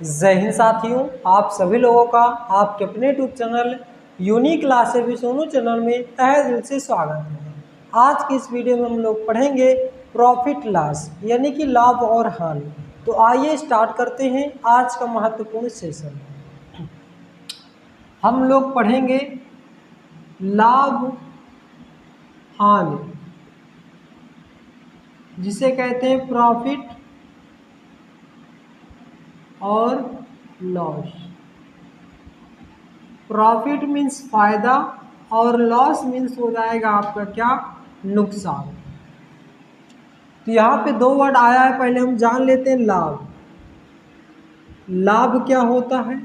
जय हिंद साथियों, आप सभी लोगों का आपके अपने YouTube channel unique classes with Sonu channel में तहे दिल से स्वागत है। आज की इस वीडियो में हम लोग पढ़ेंगे प्रॉफिट लॉस यानी कि लाभ और हानि। तो आइए स्टार्ट करते हैं आज का महत्वपूर्ण सेशन। हम लोग पढ़ेंगे लाभ हानि, जिसे कहते हैं प्रॉफिट और लॉस। प्रॉफिट मीन्स फायदा और लॉस मीन्स हो जाएगा आपका क्या, नुकसान। तो यहाँ पे दो वर्ड आया है, पहले हम जान लेते हैं लाभ। लाभ क्या होता है?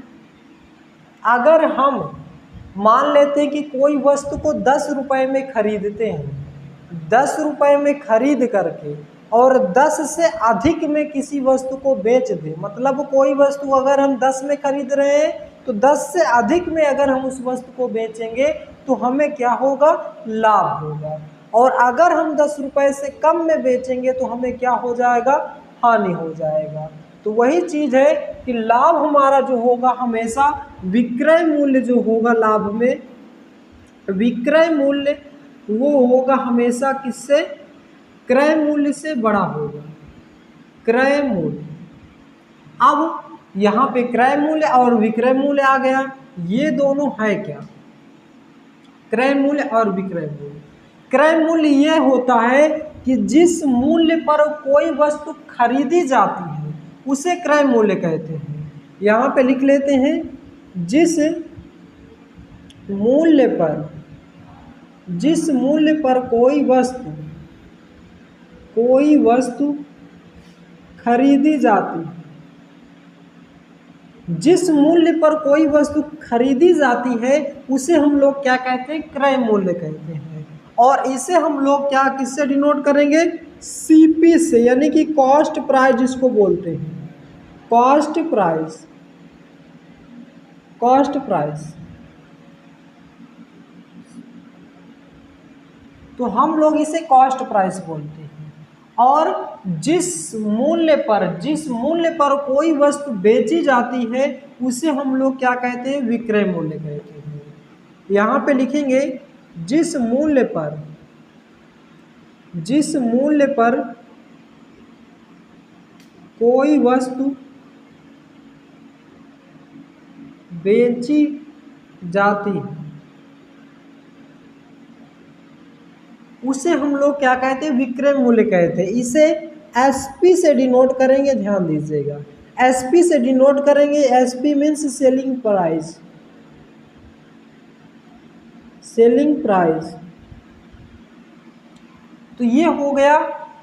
अगर हम मान लेते हैं कि कोई वस्तु को 10 रुपए में खरीदते हैं, 10 रुपए में खरीद करके और 10 से अधिक में किसी वस्तु को बेच दें, मतलब कोई वस्तु अगर हम 10 में खरीद रहे हैं तो 10 से अधिक में अगर हम उस वस्तु को बेचेंगे तो हमें क्या होगा, लाभ होगा। और अगर हम 10 रुपए से कम में बेचेंगे तो हमें क्या हो जाएगा, हानि हो जाएगा। तो वही चीज़ है कि लाभ हमारा जो होगा हमेशा विक्रय मूल्य जो होगा, लाभ में विक्रय मूल्य वो होगा हमेशा किससे, क्रय मूल्य से बड़ा होगा। क्रय मूल्य, अब यहाँ पे क्रय मूल्य और विक्रय मूल्य आ गया, ये दोनों है क्या, क्रय मूल्य और विक्रय मूल्य। क्रय मूल्य ये होता है कि जिस मूल्य पर कोई वस्तु खरीदी जाती है उसे क्रय मूल्य कहते हैं। यहाँ पे लिख लेते हैं, जिस मूल्य पर कोई वस्तु खरीदी जाती है, जिस मूल्य पर कोई वस्तु खरीदी जाती है उसे हम लोग क्या कहते हैं, क्रय मूल्य कहते हैं। और इसे हम लोग क्या किससे डिनोट करेंगे, सीपी से, यानी कि कॉस्ट प्राइस जिसको बोलते हैं, कॉस्ट प्राइस। तो हम लोग इसे कॉस्ट प्राइस बोलते हैं। और जिस मूल्य पर कोई वस्तु बेची जाती है उसे हम लोग क्या कहते हैं, विक्रय मूल्य कहते हैं। यहाँ पे लिखेंगे, जिस मूल्य पर कोई वस्तु बेची जाती है उसे हम लोग क्या कहते हैं, विक्रय मूल्य कहते हैं। इसे एसपी से डिनोट करेंगे, ध्यान दीजिएगा, एसपी से डिनोट करेंगे। SP means selling price. तो ये हो गया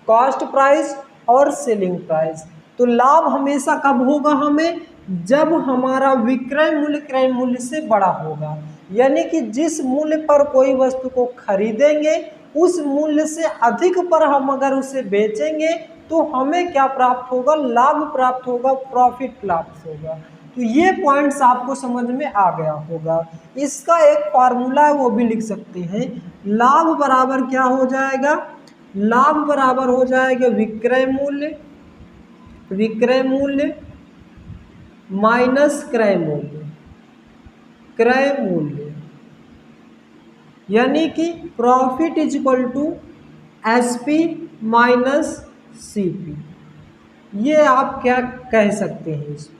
कॉस्ट प्राइस और सेलिंग प्राइस। तो लाभ हमेशा कब होगा हमें, जब हमारा विक्रय मूल्य क्रय मूल्य से बड़ा होगा। यानी कि जिस मूल्य पर कोई वस्तु को खरीदेंगे उस मूल्य से अधिक पर हम अगर उसे बेचेंगे तो हमें क्या प्राप्त होगा, लाभ प्राप्त होगा, प्रॉफिट प्राप्त होगा। तो ये पॉइंट्स आपको समझ में आ गया होगा। इसका एक फार्मूला है, वो भी लिख सकते हैं। लाभ बराबर क्या हो जाएगा, लाभ बराबर हो जाएगा विक्रय मूल्य माइनस क्रय मूल्य, यानी कि profit is equal to SP minus CP. ये आप क्या कह सकते हैं इसको।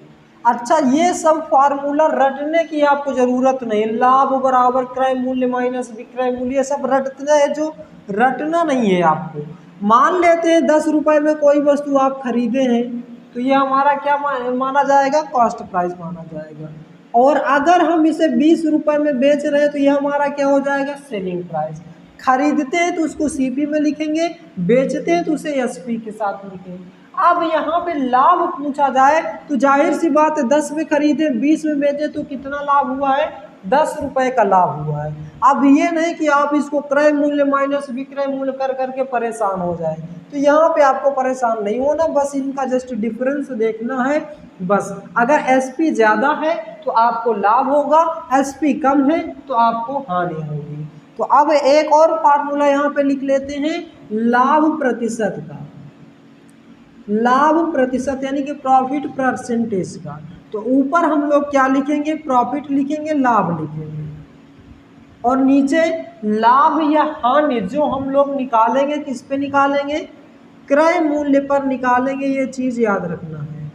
अच्छा, ये सब फार्मूला रटने की आपको ज़रूरत नहीं। लाभ बराबर क्रय मूल्य माइनस विक्रय मूल्य, ये सब रटना है, जो रटना नहीं है आपको। मान लेते हैं 10 रुपए में कोई वस्तु आप खरीदे हैं तो ये हमारा क्या माना जाएगा, कॉस्ट प्राइस माना जाएगा। और अगर हम इसे 20 रुपए में बेच रहे हैं तो ये हमारा क्या हो जाएगा, सेलिंग प्राइस। खरीदते हैं तो उसको सीपी में लिखेंगे, बेचते हैं तो उसे एसपी के साथ लिखेंगे। अब यहाँ पे लाभ पूछा जाए तो जाहिर सी बात है, 10 में खरीदे 20 में बेचे तो कितना लाभ हुआ है, 10 रुपए का लाभ हुआ है। अब ये नहीं कि आप इसको क्रय मूल्य माइनस विक्रय मूल्य कर करके परेशान हो जाए, तो यहाँ पे आपको परेशान नहीं होना, बस इनका जस्ट डिफरेंस देखना है बस। अगर एसपी ज़्यादा है तो आपको लाभ होगा, एसपी कम है तो आपको हानि होगी। तो अब एक और फार्मूला यहाँ पे लिख लेते हैं, लाभ प्रतिशत का, लाभ प्रतिशत यानी कि प्रॉफिट परसेंटेज का। तो ऊपर हम लोग क्या लिखेंगे, प्रॉफिट लिखेंगे, लाभ लिखेंगे, और नीचे लाभ या हानि जो हम लोग निकालेंगे किस पे निकालेंगे, क्रय मूल्य पर निकालेंगे। ये चीज याद रखना है,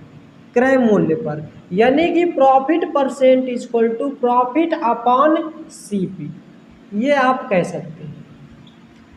क्रय मूल्य पर, यानी कि profit percent equal to profit upon CP, ये आप कह सकते हैं।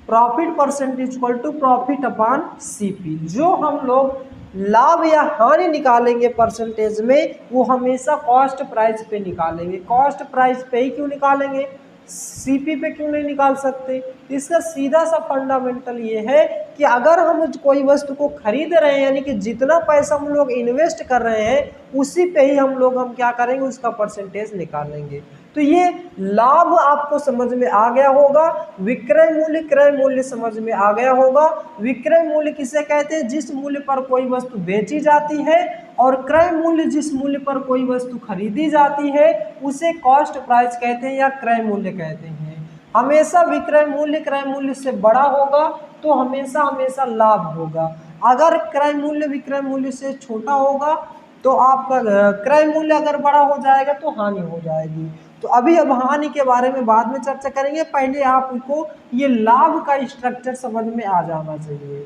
Profit percent equal to profit upon CP. जो हम लोग लाभ या हानि निकालेंगे परसेंटेज में, वो हमेशा कॉस्ट प्राइस पे निकालेंगे। कॉस्ट प्राइस पे ही क्यों निकालेंगे, सीपी पे क्यों नहीं निकाल सकते। इसका सीधा सा फंडामेंटल ये है कि अगर हम कोई वस्तु को खरीद रहे हैं, यानी कि जितना पैसा हम लोग इन्वेस्ट कर रहे हैं उसी पे ही हम क्या करेंगे, उसका परसेंटेज निकालेंगे। तो ये लाभ आपको समझ में आ गया होगा। विक्रय मूल्य, क्रय मूल्य समझ में आ गया होगा। विक्रय मूल्य किसे कहते हैं, जिस मूल्य पर कोई वस्तु बेची जाती है, और क्रय मूल्य जिस मूल्य पर कोई वस्तु खरीदी जाती है उसे कॉस्ट प्राइस कहते हैं या क्रय मूल्य कहते हैं। हमेशा विक्रय मूल्य क्रय मूल्य से बड़ा होगा तो हमेशा हमेशा लाभ होगा। अगर क्रय मूल्य विक्रय मूल्य से छोटा होगा तो आपका क्रय मूल्य अगर बड़ा हो जाएगा तो हानि हो जाएगी। तो अभी अब हानि के बारे में बाद में चर्चा करेंगे, पहले आपको ये लाभ का स्ट्रक्चर समझ में आ जाना चाहिए।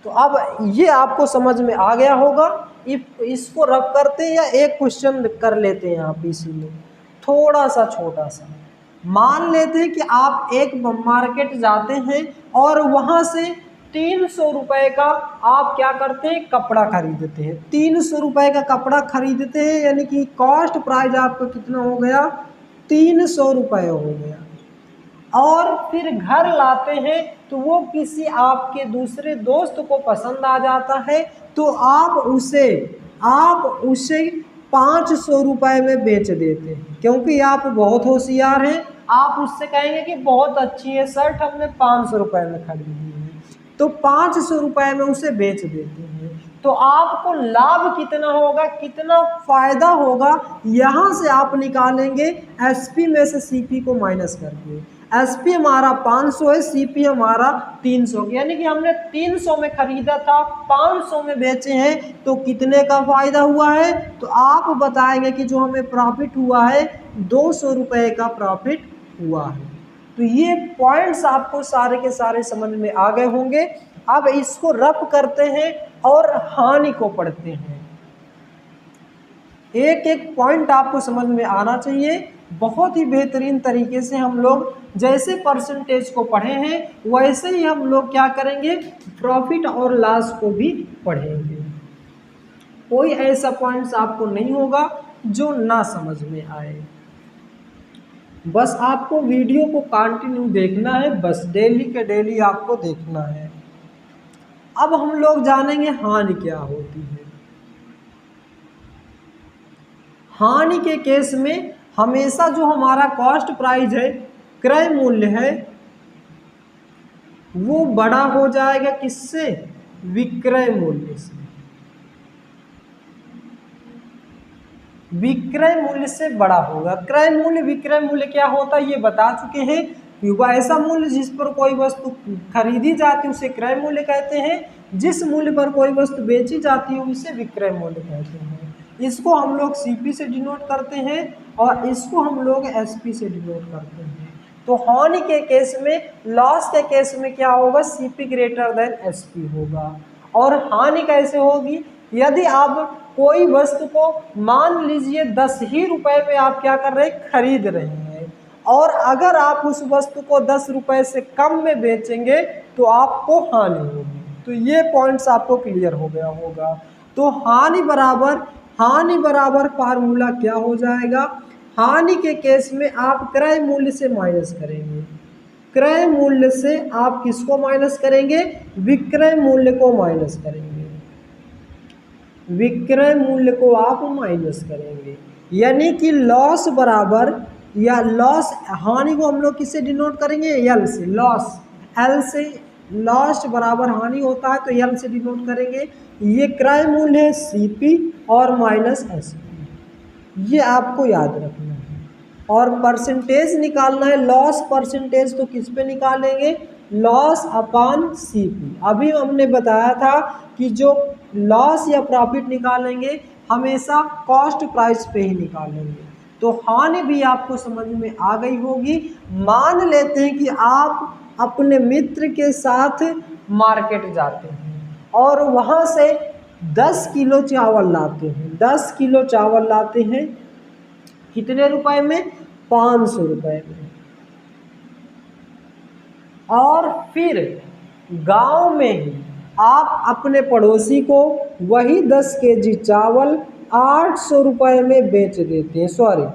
तो अब ये आपको समझ में आ गया होगा। इसको रब करते हैं या एक क्वेश्चन कर लेते हैं आप इसी में, थोड़ा सा छोटा सा। मान लेते हैं कि आप एक मार्केट जाते हैं और वहां से 300 रुपए का आप क्या करते हैं, कपड़ा खरीदते हैं। 300 रुपए का कपड़ा खरीदते हैं, यानी कि कॉस्ट प्राइस आपका कितना हो गया, 300 रुपए हो गया। और फिर घर लाते हैं तो वो किसी आपके दूसरे दोस्त को पसंद आ जाता है, तो आप उसे 500 रुपए में बेच देते हैं, क्योंकि आप बहुत होशियार हैं। आप उससे कहेंगे कि बहुत अच्छी है शर्ट, हमने 500 रुपए में खरीदी है, तो 500 रुपए में उसे बेच देते हैं। तो आपको लाभ कितना होगा, कितना फायदा होगा, यहाँ से आप निकालेंगे एसपी में से सीपी को माइनस करके। एसपी हमारा 500 है, सीपी हमारा 300, यानी कि हमने 300 में खरीदा था, 500 में बेचे हैं, तो कितने का फायदा हुआ है, तो आप बताएंगे कि जो हमें प्रॉफिट हुआ है 200 रुपए का प्रॉफिट हुआ है। तो ये पॉइंट्स आपको सारे के सारे समझ में आ गए होंगे। अब इसको रब करते हैं और हानि को पढ़ते हैं। एक एक पॉइंट आपको समझ में आना चाहिए। बहुत ही बेहतरीन तरीके से हम लोग जैसे परसेंटेज को पढ़े हैं वैसे ही हम लोग क्या करेंगे, प्रॉफिट और लॉस को भी पढ़ेंगे। कोई ऐसा पॉइंट्स आपको नहीं होगा जो ना समझ में आए। बस आपको वीडियो को कंटिन्यू देखना है, बस डेली के डेली आपको देखना है। अब हम लोग जानेंगे हानि क्या होती है। हानि के केस में हमेशा जो हमारा कॉस्ट प्राइस है, क्रय मूल्य है, वो बड़ा हो जाएगा किससे, विक्रय मूल्य से। विक्रय मूल्य से बड़ा होगा। क्रय मूल्य विक्रय मूल्य क्या होता है ये बता चुके हैं। वह ऐसा मूल्य जिस पर कोई वस्तु खरीदी जाती है उसे क्रय मूल्य कहते हैं, जिस मूल्य पर कोई वस्तु बेची जाती है उसे विक्रय मूल्य कहते हैं। इसको हम लोग सीपी से डिनोट करते हैं और इसको हम लोग एसपी से डिनोट करते हैं। तो हानि के केस में, लॉस के केस में क्या होगा, सीपी ग्रेटर देन एसपी होगा। और हानि कैसे होगी, यदि आप कोई वस्तु को मान लीजिए 10 ही रुपए में आप क्या कर रहे हैं, खरीद रहे हैं, और अगर आप उस वस्तु को 10 रुपए से कम में बेचेंगे तो आपको हानि होगी। तो ये पॉइंट्स आपको क्लियर हो गया होगा। तो हानि बराबर फार्मूला क्या हो जाएगा, हानि के केस में आप क्रय मूल्य से माइनस करेंगे। क्रय मूल्य से आप किसको माइनस करेंगे, विक्रय मूल्य को माइनस करेंगे। विक्रय मूल्य को आप माइनस करेंगे, यानी कि लॉस बराबर, या लॉस, हानि को हम लोग किससे डिनोट करेंगे, एल से। लॉस एल से, लॉस बराबर हानि होता है तो एल से डिनोट करेंगे। ये क्रय मूल्य है सीपी और माइनस एसपी, ये आपको याद रखना है। और परसेंटेज निकालना है, लॉस परसेंटेज तो किस पे निकालेंगे, लॉस अपॉन सीपी। अभी हमने बताया था कि जो लॉस या प्रॉफिट निकालेंगे हमेशा कॉस्ट प्राइस पे ही निकालेंगे। तो हानि भी आपको समझ में आ गई होगी। मान लेते हैं कि आप अपने मित्र के साथ मार्केट जाते हैं और वहाँ से 10 किलो चावल लाते हैं। 10 किलो चावल लाते हैं कितने रुपए में? 500 रुपए में। और फिर गांव में ही आप अपने पड़ोसी को वही 10 केजी चावल 800 रुपए में बेच देते हैं, सॉरी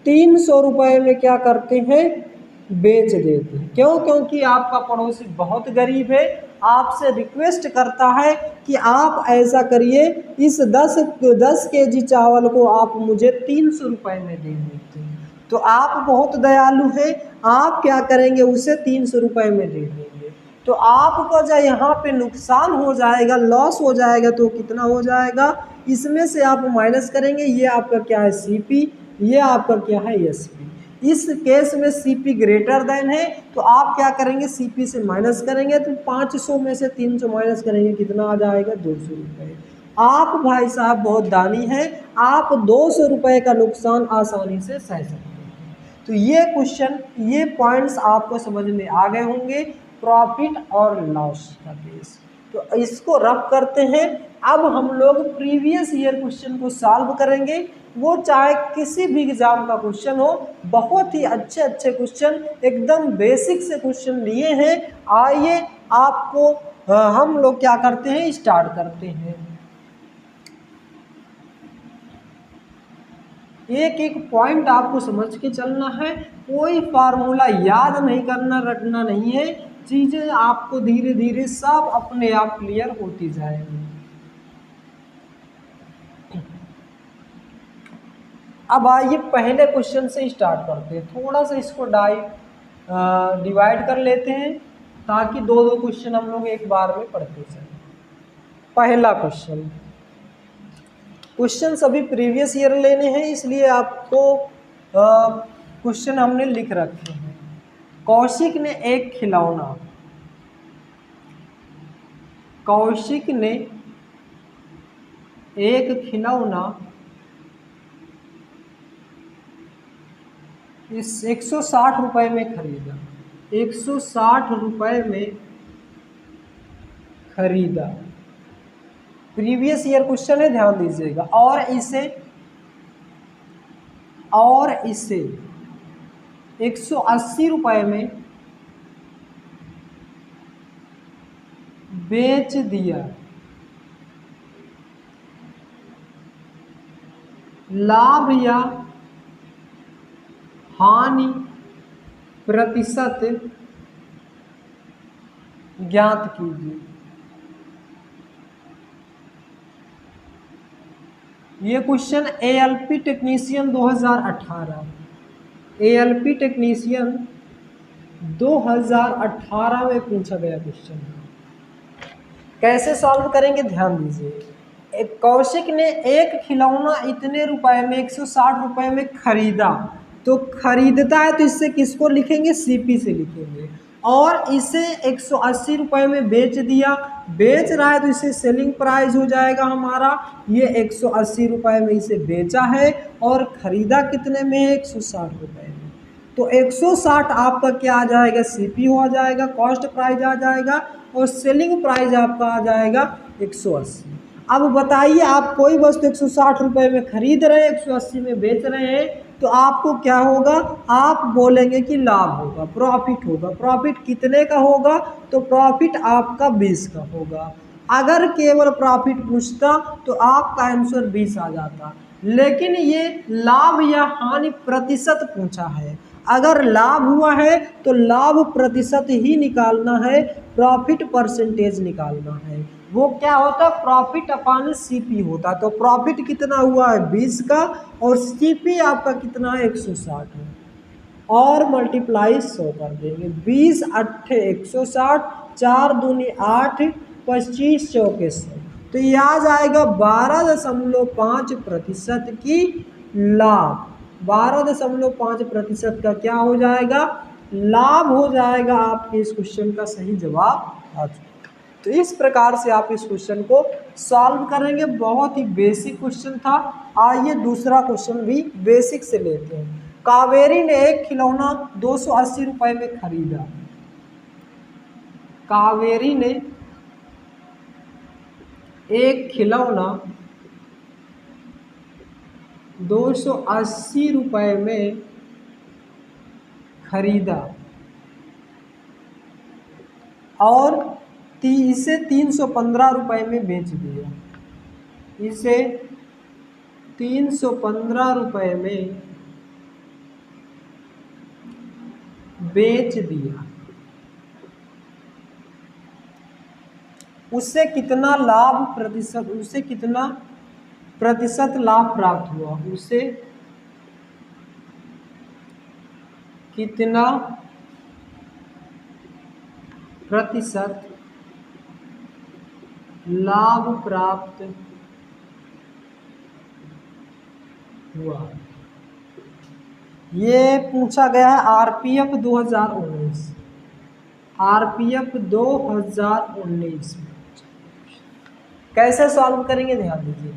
300 रुपए में क्या करते हैं? बेच देते हैं। क्यों? क्योंकि आपका पड़ोसी बहुत गरीब है, आपसे रिक्वेस्ट करता है कि आप ऐसा करिए, इस 10 केजी चावल को आप मुझे 300 रुपए में दे देते हैं। तो आप बहुत दयालु हैं, आप क्या करेंगे? उसे 300 रुपए में दे देंगे। तो आपको जब यहाँ पे नुकसान हो जाएगा, लॉस हो जाएगा, तो कितना हो जाएगा? इसमें से आप माइनस करेंगे। ये आपका क्या है? सीपी। ये आपका क्या है? एसपी। इस केस में सीपी ग्रेटर देन है, तो आप क्या करेंगे? सीपी से माइनस करेंगे। तो 500 में से 300 माइनस करेंगे, कितना आ जाएगा? 200 रुपये। आप भाई साहब बहुत दानी हैं, आप 200 रुपये का नुकसान आसानी से सह सकते हैं। तो ये क्वेश्चन, ये पॉइंट्स आपको समझ में आ गए होंगे, प्रॉफिट और लॉस का बेस। तो इसको रफ करते हैं। अब हम लोग प्रीवियस ईयर क्वेश्चन को सॉल्व करेंगे। वो चाहे किसी भी एग्जाम का क्वेश्चन हो, बहुत ही अच्छे अच्छे क्वेश्चन, एकदम बेसिक से क्वेश्चन लिए हैं। आइए आपको हम लोग क्या करते हैं? स्टार्ट करते हैं। एक एक पॉइंट आपको समझ के चलना है, कोई फार्मूला याद नहीं करना, रटना नहीं है। चीज़ें आपको धीरे धीरे सब अपने आप क्लियर होती जाएगी। अब आइए पहले क्वेश्चन से स्टार्ट करते हैं। थोड़ा सा इसको डिवाइड कर लेते हैं ताकि दो दो क्वेश्चन हम लोग एक बार में पढ़ते चलें। पहला क्वेश्चन, क्वेश्चन सभी प्रीवियस ईयर लेने हैं, इसलिए आपको क्वेश्चन हमने लिख रखे हैं। कौशिक ने एक खिलौना, कौशिक ने एक खिलौना इस 160 रुपये में खरीदा। 160 रुपये में खरीदा। प्रीवियस ईयर क्वेश्चन है, ध्यान दीजिएगा। और इसे 180 रुपये में बेच दिया। लाभ या हानि प्रतिशत ज्ञात कीजिए। ये question ALP technician 2018, ALP technician 2018 में पूछा गया क्वेश्चन है। कैसे सॉल्व करेंगे? ध्यान दीजिए। कौशिक ने एक खिलौना इतने रुपए में 160 रुपये में खरीदा। तो खरीदता है तो इससे किसको लिखेंगे? सीपी से लिखेंगे। और इसे 180 रुपये में बेच दिया। बेच रहा है तो इसे सेलिंग प्राइस हो जाएगा हमारा। ये 180 रुपये में इसे बेचा है और ख़रीदा कितने में? 160 रुपये में। तो 160 आपका क्या आ जाएगा? सीपी हो जाएगा, कॉस्ट प्राइस आ जाएगा, और सेलिंग प्राइस आपका आ जाएगा 180। अब बताइए, आप कोई वस्तु 160 रुपये में खरीद रहे हैं, 180 में बेच रहे हैं, तो आपको क्या होगा? आप बोलेंगे कि लाभ होगा, प्रॉफिट होगा। प्रॉफिट कितने का होगा? तो प्रॉफिट आपका 20 का होगा। अगर केवल प्रॉफिट पूछता तो आपका आंसर 20 आ जाता, लेकिन ये लाभ या हानि प्रतिशत पूछा है। अगर लाभ हुआ है तो लाभ प्रतिशत ही निकालना है, प्रॉफिट परसेंटेज निकालना है। वो क्या होता? प्रॉफिट अपॉन सीपी होता। तो प्रॉफिट कितना हुआ है? 20 का, और सीपी आपका कितना है? 160 है, और मल्टीप्लाई 100 कर देंगे। 20 8 160, 4 दूनी 8, 25 चौके 100। तो ये आ जाएगा 12.5% की लाभ। 12.5% का क्या हो जाएगा? लाभ हो जाएगा। आपके इस क्वेश्चन का सही जवाब आ चुका। तो इस प्रकार से आप इस क्वेश्चन को सॉल्व करेंगे। बहुत ही बेसिक क्वेश्चन था। आइए दूसरा क्वेश्चन भी बेसिक से लेते हैं। कावेरी ने एक खिलौना 280 रुपए में खरीदा। कावेरी ने एक खिलौना 280 रुपए में खरीदा और इसे 315 रुपए में बेच दिया। इसे 315 रुपए में बेच दिया। उससे कितना प्रतिशत लाभ प्राप्त हुआ? उसे कितना प्रतिशत लाभ प्राप्त हुआ? ये पूछा गया है आरपीएफ 2019। आरपीएफ 2019 में कैसे सॉल्व करेंगे ध्यान दीजिए।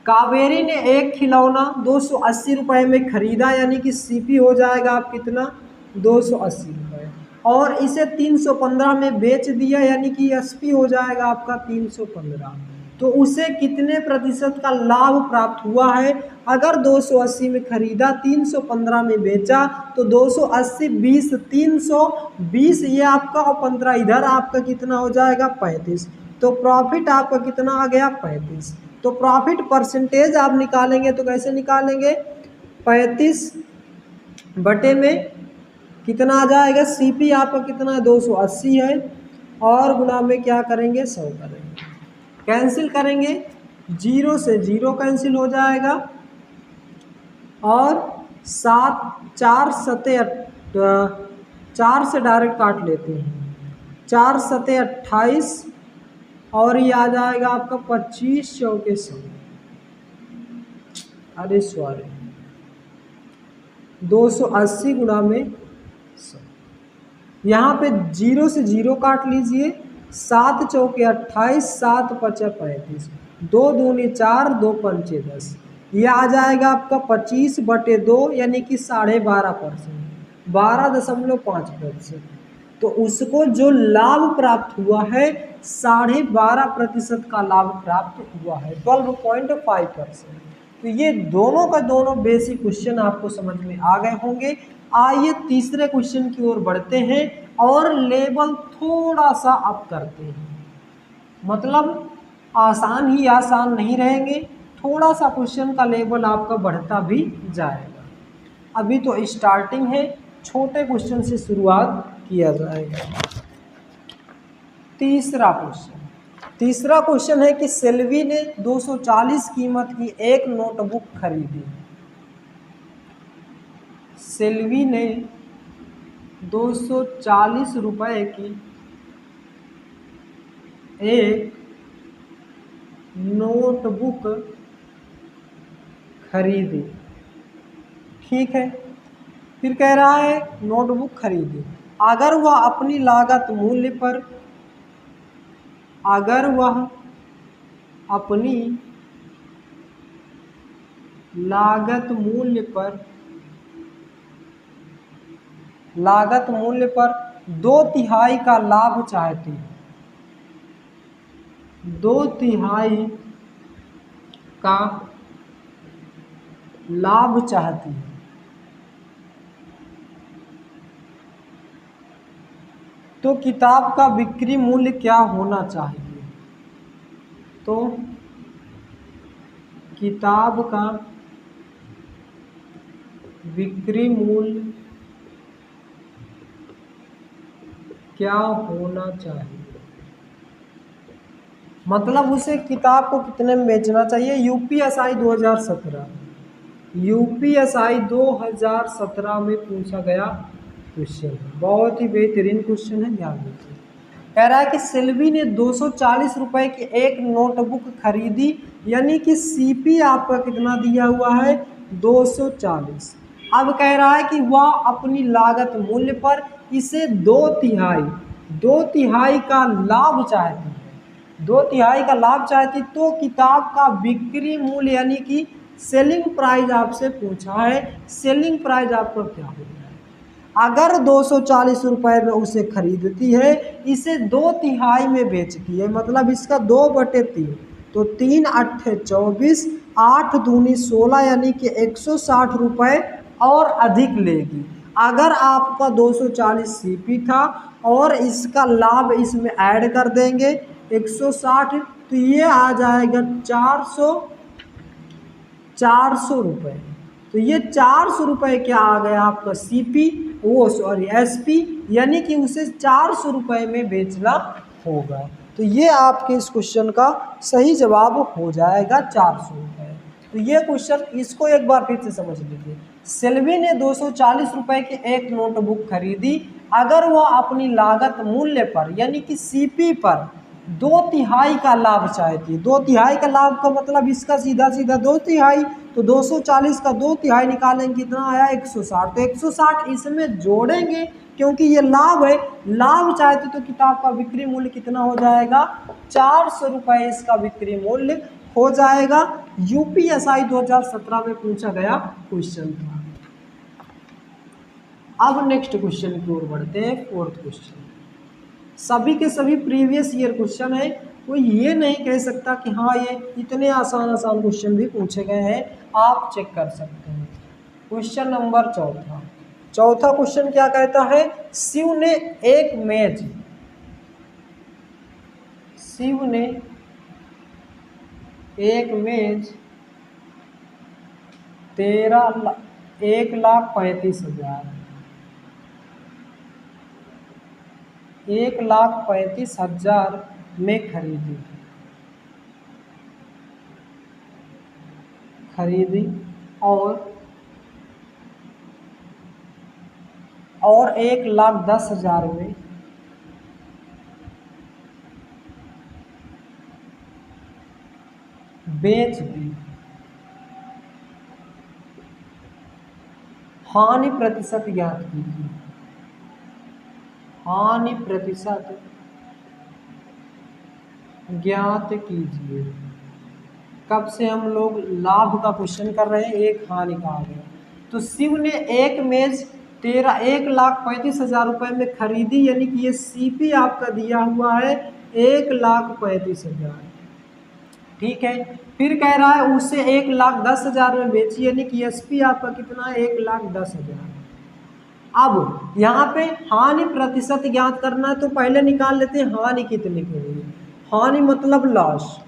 कावेरी ने एक खिलौना 280 रुपए में खरीदा, यानी कि सीपी हो जाएगा आप कितना 280 रुपये, और इसे 315 में बेच दिया, यानी कि एसपी हो जाएगा आपका 315। तो उसे कितने प्रतिशत का लाभ प्राप्त हुआ है? अगर 280 में खरीदा 315 में बेचा तो 280 20 320 ये आपका, और 15 इधर आपका कितना हो जाएगा 35। तो प्रॉफिट आपका कितना आ गया 35। तो प्रॉफिट परसेंटेज आप निकालेंगे तो कैसे निकालेंगे? 35 बटे में कितना आ जाएगा? सीपी आपका कितना है 280 है, और गुना में क्या करेंगे 100 करेंगे। कैंसिल करेंगे, 0 से 0 कैंसिल हो जाएगा, और 4 से डायरेक्ट काट लेते हैं, 4 सते 28, और ये आ जाएगा आपका 25 चौके 100। अरे सॉरी 280 गुना में 100। यहाँ पे 0 से 0 काट लीजिए, 7 चौके 28, 7 पचे 35, 2 दूनी 4, 2 पंचे 10। यह आ जाएगा आपका 25 बटे 2, यानी कि 12.5%, 12.5%। तो उसको जो लाभ प्राप्त हुआ है 12.5% का लाभ प्राप्त हुआ है, 12.5%। तो ये दोनों का दोनों बेसिक क्वेश्चन आपको समझ में आ गए होंगे। आइए तीसरे क्वेश्चन की ओर बढ़ते हैं और लेवल थोड़ा सा अप करते हैं, मतलब आसान ही आसान नहीं रहेंगे, थोड़ा सा क्वेश्चन का लेवल आपका बढ़ता भी जाएगा। अभी तो स्टार्टिंग है, छोटे क्वेश्चन से शुरुआत किया जाएगा। तीसरा क्वेश्चन है कि सेल्वी ने 240 कीमत की एक नोटबुक खरीदी। सेल्वी ने 240 रुपए की एक नोटबुक खरीदी। ठीक है, फिर कह रहा है नोटबुक खरीदी, अगर वह अपनी लागत मूल्य पर लागत मूल्य पर 2/3 का लाभ चाहती है, 2/3 का लाभ चाहती है, तो किताब का बिक्री मूल्य क्या होना चाहिए? तो किताब का बिक्री मूल्य क्या होना चाहिए, मतलब उसे किताब को कितने में बेचना चाहिए। यूपीएसआई 2017 में पूछा गया क्वेश्चन, बहुत ही बेहतरीन क्वेश्चन है, ध्यान दीजिए। कह रहा है कि सेल्वी ने 240 रुपए की एक नोटबुक खरीदी, यानी कि सीपी आपका कितना दिया हुआ है 240। अब कह रहा है कि वह अपनी लागत मूल्य पर इसे 2/3 दो तिहाई का लाभ चाहती है, दो तिहाई का लाभ चाहती, तो किताब का बिक्री मूल्य यानी कि सेलिंग प्राइस आपसे पूछा है, सेलिंग प्राइस आपका क्या होगा। अगर 240 रुपये में उसे खरीदती है, इसे दो तिहाई में बेचती है, मतलब इसका 2/3, तो 3 अट्ठे 24, 8 दूनी 16, यानी कि 160 रुपये और अधिक लेगी। अगर आपका 240 सीपी था और इसका लाभ इसमें ऐड कर देंगे 160, तो ये आ जाएगा 400 रुपये। तो ये 400 रुपये क्या आ गया आपका सीपी, वो सॉरी एसपी, यानी कि उसे 400 रुपये में बेचना होगा। तो ये आपके इस क्वेश्चन का सही जवाब हो जाएगा 400 रुपये। तो ये क्वेश्चन, इसको एक बार फिर से समझ लीजिए। सेल्वी ने 240 रुपये की एक नोटबुक खरीदी। अगर वह अपनी लागत मूल्य पर यानी कि सीपी पर दो तिहाई का लाभ चाहती है, दो तिहाई का लाभ का मतलब इसका सीधा सीधा दो तिहाई, तो 240 का दो तिहाई निकालेंगे कितना आया 160, तो 160 इसमें जोड़ेंगे क्योंकि ये लाभ है, लाभ चाहते तो किताब का बिक्री मूल्य कितना हो जाएगा 400 रुपये इसका बिक्री मूल्य हो जाएगा। यूपीएसआई 2017 में पूछा गया क्वेश्चन था। अब नेक्स्ट क्वेश्चन की ओर बढ़ते हैं, फोर्थ क्वेश्चन। सभी के सभी प्रीवियस ईयर क्वेश्चन है, कोई ये नहीं कह सकता कि हाँ ये इतने आसान आसान क्वेश्चन भी पूछे गए हैं, आप चेक कर सकते हैं। क्वेश्चन नंबर चौथा क्वेश्चन क्या कहता है, शिव ने एक मेज 1,35,000 1,35,000 में खरीदी और 1,10,000 में बेच दी। हानि प्रतिशत ज्ञात कीजिए। हानि प्रतिशत ज्ञात कीजिए। कब से हम लोग लाभ का क्वेश्चन कर रहे हैं, एक हानि का आ गया। तो शिव ने एक मेज 1,35,000 रुपये में खरीदी, यानी कि ये सीपी आपका दिया हुआ है 1,35,000, ठीक है। फिर कह रहा है उसे 1,10,000 में बेची, यानी कि एसपी आपका कितना है 1,10,000। अब यहाँ पे हानि प्रतिशत ज्ञात करना है, तो पहले निकाल लेते हैं हानि कितने की हुई। हानि मतलब लॉस,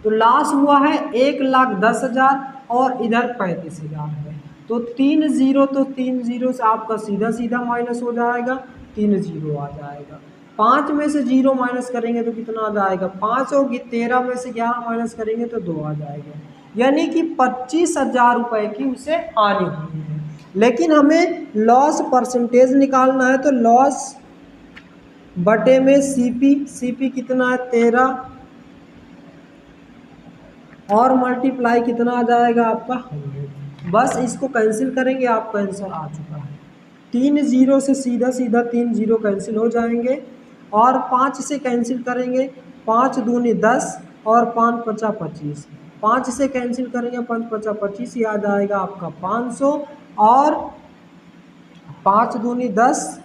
तो लॉस हुआ है 1,10,000 और इधर 35,000 है, तो 3 जीरो, तो 3 जीरो से आपका सीधा सीधा माइनस हो जाएगा, 3 जीरो आ जाएगा। 5 में से 0 माइनस करेंगे तो कितना आ जाएगा 5 होगी, 13 में से 11 माइनस करेंगे तो 2 आ जाएगा, यानी कि 25,000 रुपये की उसे हानि हुई है। लेकिन हमें लॉस परसेंटेज निकालना है, तो लॉस बटे में सीपी कितना है 13 और मल्टीप्लाई कितना आ जाएगा आपका 100। बस इसको कैंसिल करेंगे, आपका आंसर आ चुका है। 3 जीरो से सीधा सीधा 3 जीरो कैंसिल हो जाएंगे और 5 से कैंसिल करेंगे, 5 दूनी 10 और 5 पचा 25, 5 से कैंसिल करेंगे 5 पचा 25, ये आ जाएगा आपका 500 और 5 दूनी 10,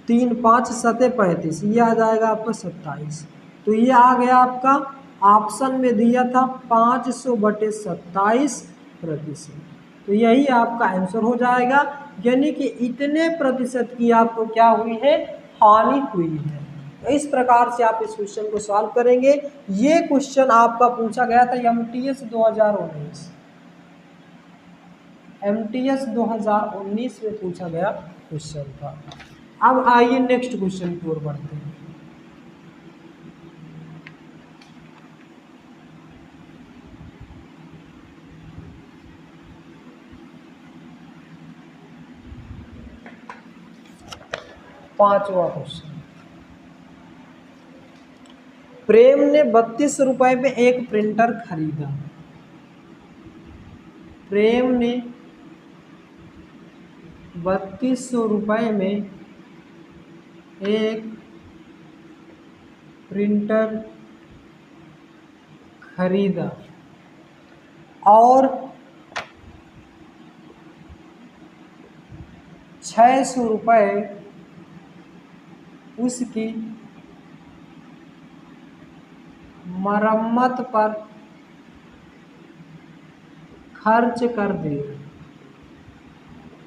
3 5 सते 35, ये आ जाएगा आपका 27। तो ये आ गया आपका ऑप्शन में दिया था 500/27%, तो यही आपका आंसर हो जाएगा, यानी कि इतने प्रतिशत की आपको क्या हुई है हानि हुई है। तो इस प्रकार से आप इस क्वेश्चन को सॉल्व करेंगे। ये क्वेश्चन आपका पूछा गया था एमटीएस 2019 में पूछा गया क्वेश्चन था। अब आइए नेक्स्ट क्वेश्चन की ओर बढ़ते हैं। पांचवा क्वेश्चन, प्रेम ने 32 रुपये में एक प्रिंटर खरीदा। प्रेम ने 3200 रुपये में एक प्रिंटर खरीदा और 600 रुपये उसकी मरम्मत पर खर्च कर दिए।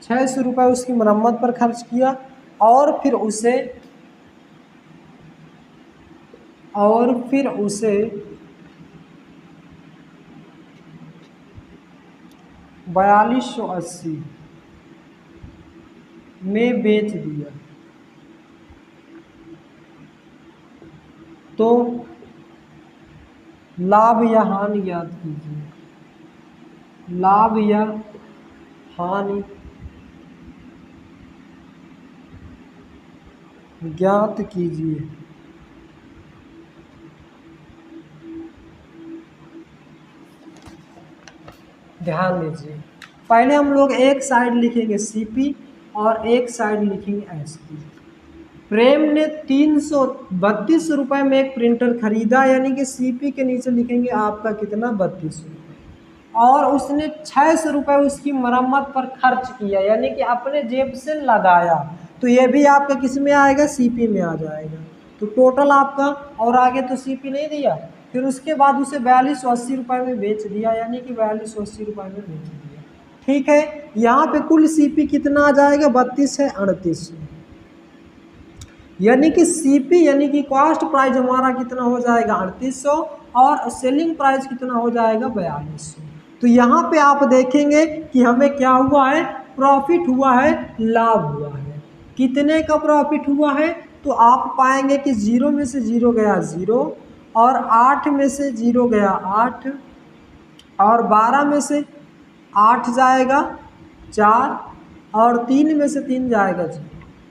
600 रुपये उसकी मरम्मत पर खर्च किया और फिर उसे 4280 में बेच दिया। तो लाभ या हानि ज्ञात कीजिए। लाभ या हानि ज्ञात कीजिए। ध्यान दीजिए, पहले हम लोग एक साइड लिखेंगे सीपी और एक साइड लिखेंगे एसपी। प्रेम ने 332 रुपये में एक प्रिंटर खरीदा, यानी कि सीपी के नीचे लिखेंगे आपका कितना 32 रुपये, और उसने 600 रुपये उसकी मरम्मत पर खर्च किया, यानी कि अपने जेब से लगाया। तो ये भी आपका किस में आएगा, सीपी में आ जाएगा। तो टोटल आपका, और आगे तो सीपी नहीं दिया, फिर उसके बाद उसे 4280 रुपये में बेच दिया, यानी कि 4280 रुपये में बेच दिया। ठीक है, यहाँ पे कुल सीपी कितना आ जाएगा, 32 है 38, यानी कि सीपी यानी कि कॉस्ट प्राइस हमारा कितना हो जाएगा 3800 और सेलिंग प्राइस कितना हो जाएगा 4200। तो यहाँ पे आप देखेंगे कि हमें क्या हुआ है, प्रॉफिट हुआ है, लाभ हुआ है। कितने का प्रॉफिट हुआ है, तो आप पाएंगे कि 0 में से 0 गया 0 और 8 में से 0 गया 8 और 12 में से 8 जाएगा 4 और 3 में से 3 जाएगा 0,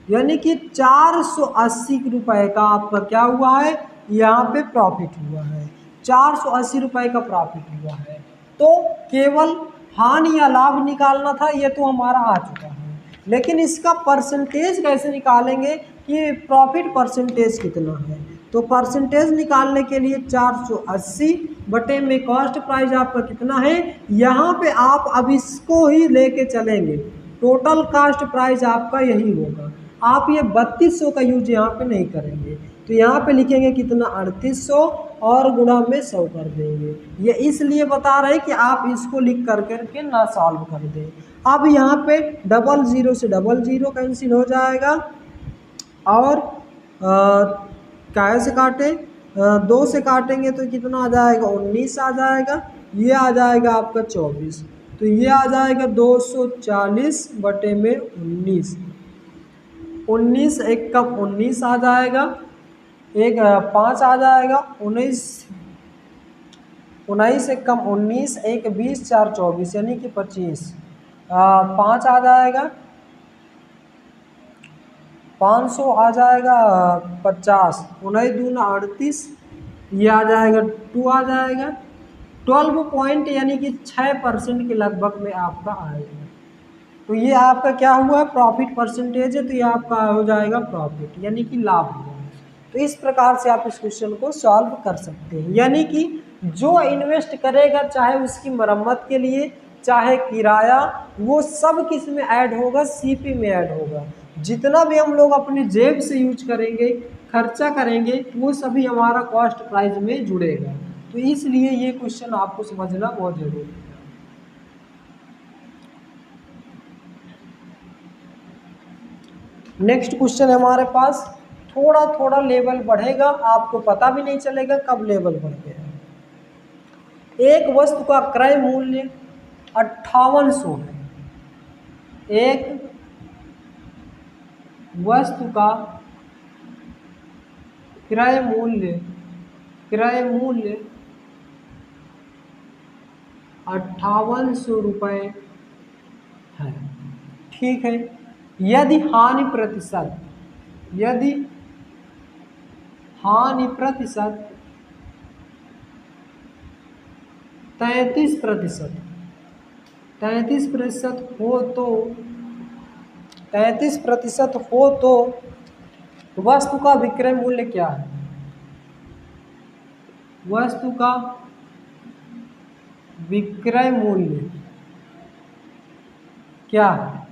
यानी कि 480 रुपये का आपका क्या हुआ है, यहाँ पे प्रॉफिट हुआ है। 480 रुपये का प्रॉफिट हुआ है। तो केवल हानि या लाभ निकालना था, ये तो हमारा आ चुका है, लेकिन इसका परसेंटेज कैसे निकालेंगे कि प्रॉफिट परसेंटेज कितना है। तो परसेंटेज निकालने के लिए 480 बटे में कॉस्ट प्राइस आपका कितना है, यहाँ पे आप अब इसको ही लेके चलेंगे, टोटल कॉस्ट प्राइस आपका यही होगा। आप ये 3200 का यूज यहाँ पे नहीं करेंगे, तो यहाँ पे लिखेंगे कितना 3800 और गुणा में 100 कर देंगे। ये इसलिए बता रहे हैं कि आप इसको लिख कर करके ना सॉल्व कर दें। अब यहाँ पे 00 से 00 कैंसिल हो जाएगा और कैसे काटे, 2 से काटेंगे तो कितना आ जाएगा 19 आ जाएगा, ये आ जाएगा आपका 24, तो ये आ जाएगा 240 बटे में 19, 19 एक कम 19 आ जाएगा, एक 5 आ जाएगा, 19 एक कम 19, एक 20 4 24 यानी कि 25, 5 आ जाएगा, 500 आ जाएगा 50, 19 दूना 38, ये आ जाएगा 2 आ जाएगा 12 पॉइंट यानी कि 6% के लगभग में आपका आएगा। तो ये आपका क्या हुआ, प्रॉफिट परसेंटेज है, तो ये आपका हो जाएगा प्रॉफिट यानी कि लाभ हुआ। तो इस प्रकार से आप इस क्वेश्चन को सॉल्व कर सकते हैं, यानी कि जो इन्वेस्ट करेगा चाहे उसकी मरम्मत के लिए चाहे किराया, वो सब किस में ऐड होगा, सीपी में ऐड होगा। जितना भी हम लोग अपनी जेब से यूज करेंगे, खर्चा करेंगे, वो सभी हमारा कॉस्ट प्राइस में जुड़ेगा। तो इसलिए ये क्वेश्चन आपको समझना बहुत जरूरी है। नेक्स्ट क्वेश्चन है हमारे पास, थोड़ा थोड़ा लेवल बढ़ेगा, आपको पता भी नहीं चलेगा कब लेवल बढ़ गया। एक वस्तु का क्रय मूल्य 5800 है। एक वस्तु का क्रय मूल्य 5800 रुपये है। ठीक है, यदि हानि प्रतिशत 33% हो तो तो वस्तु का विक्रय मूल्य क्या है? वस्तु का विक्रय मूल्य क्या है?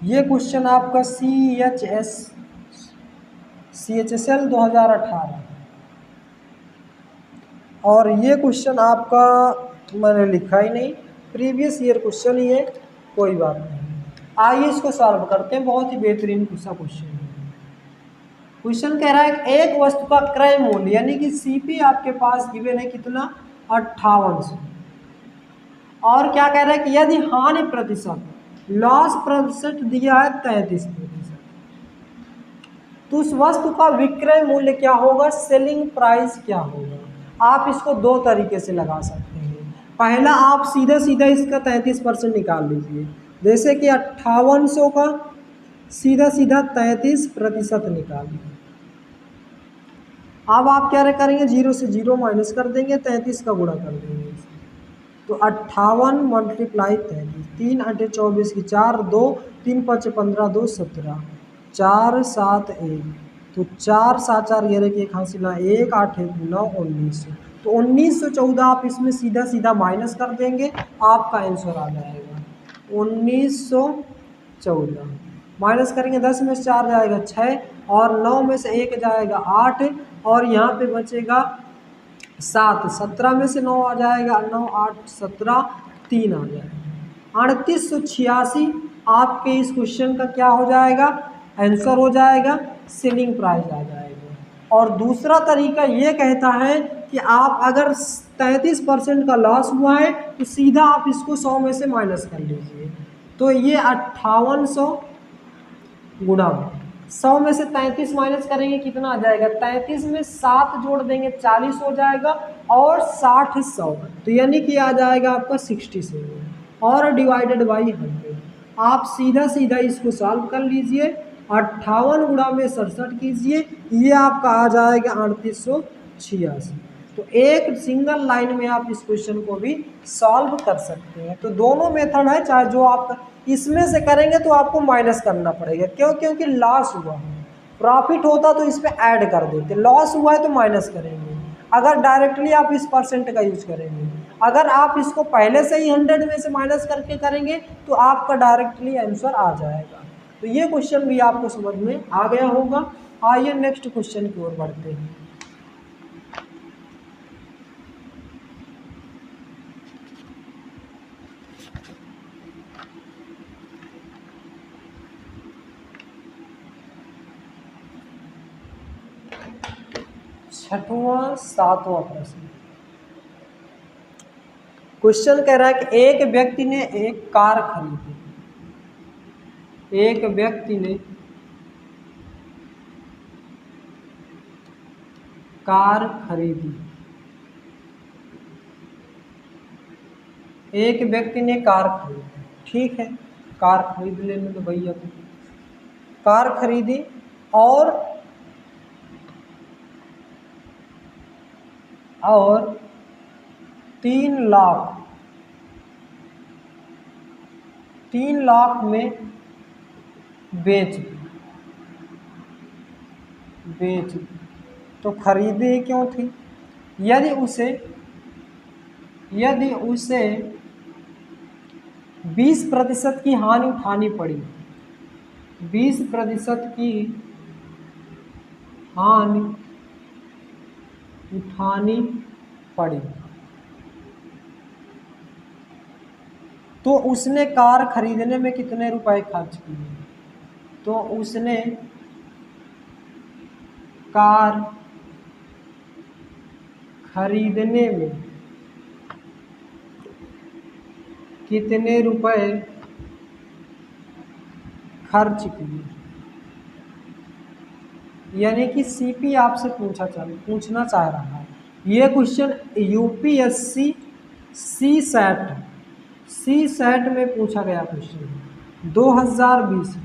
ये क्वेश्चन आपका CHSL 2018 और ये क्वेश्चन आपका मैंने लिखा ही नहीं, प्रीवियस ईयर क्वेश्चन ही है, कोई बात नहीं। आइए इसको सॉल्व करते हैं, बहुत ही बेहतरीन क्वेश्चन है। क्वेश्चन कह रहा है कि एक वस्तु का क्रय मूल्य यानी कि CP आपके पास गिवन है कितना, 5800, और क्या कह रहा है कि यदि हानि प्रतिशत, लॉस प्रतिशत दिया है 33%, तो उस वस्तु का विक्रय मूल्य क्या होगा, सेलिंग प्राइस क्या होगा। आप इसको दो तरीके से लगा सकते हैं। पहला, आप सीधा सीधा इसका 33% निकाल लीजिए, जैसे कि 5800 का सीधा सीधा 33% निकालिए। अब आप क्या करेंगे, 0 से 0 माइनस कर देंगे, 33 का गुणा कर देंगे, तो 58 मल्टीप्लाई 33, 3 8 24 की 4 2 3 5 15 2 17 4 7 1, तो 4 7 4 11 की एक हासिल 1 8 1 9 1900, तो 1914 आप इसमें सीधा सीधा माइनस कर देंगे, आपका आंसर आ जाएगा 1914। माइनस करेंगे, 10 में से 4 जाएगा 6, और 9 में से 1 जाएगा 8, और यहाँ पे बचेगा 7, 17 में से 9 आ जाएगा, 9 8 17 3 आ जाएगा, 3886 आपके इस क्वेश्चन का क्या हो जाएगा, आंसर हो जाएगा, सेलिंग प्राइस आ जाएगा। और दूसरा तरीका ये कहता है कि आप अगर 33% का लॉस हुआ है तो सीधा आप इसको 100 में से माइनस कर लीजिए, तो ये 5800 गुणा 100 में से 33 माइनस करेंगे, कितना आ जाएगा, 33 में 7 जोड़ देंगे 40 हो जाएगा, और 60 100, तो यानी कि आ जाएगा आपका 67, और डिवाइडेड बाई 100। आप सीधा सीधा इसको सॉल्व कर लीजिए, 58 गुणा में 67 कीजिए, ये आपका आ जाएगा 3886। तो एक सिंगल लाइन में आप इस क्वेश्चन को भी सॉल्व कर सकते हैं। तो दोनों मेथड है, चाहे जो आप इसमें से करेंगे तो आपको माइनस करना पड़ेगा, क्यों, क्योंकि लॉस हुआ है। प्रॉफिट होता तो इस पर ऐड कर देते, लॉस हुआ है तो माइनस करेंगे। अगर डायरेक्टली आप इस परसेंट का यूज करेंगे, अगर आप इसको पहले से ही 100 में से माइनस करके करेंगे तो आपका डायरेक्टली आंसर आ जाएगा। तो ये क्वेश्चन भी आपको समझ में आ गया होगा। आइए नेक्स्ट क्वेश्चन की ओर बढ़ते हैं। छठवां सातवां प्रश्न, क्वेश्चन कह रहा है कि एक व्यक्ति ने एक कार खरीदी, एक व्यक्ति ने कार खरीदी, एक व्यक्ति ने कार खरीदी, ठीक है, कार खरीद लेने तो भैया को, कार खरीदी और 3 लाख में बेच दी। तो खरीदी क्यों थी, यदि उसे 20% की हानि उठानी पड़ी, 20% की हानि उठानी पड़ी, तो उसने कार खरीदने में कितने रुपए खर्च किए, तो उसने कार खरीदने में कितने रुपए खर्च किए, यानी कि CP आपसे पूछना चाह रहा है। ये क्वेश्चन UPSC CSAT में पूछा गया क्वेश्चन 2020,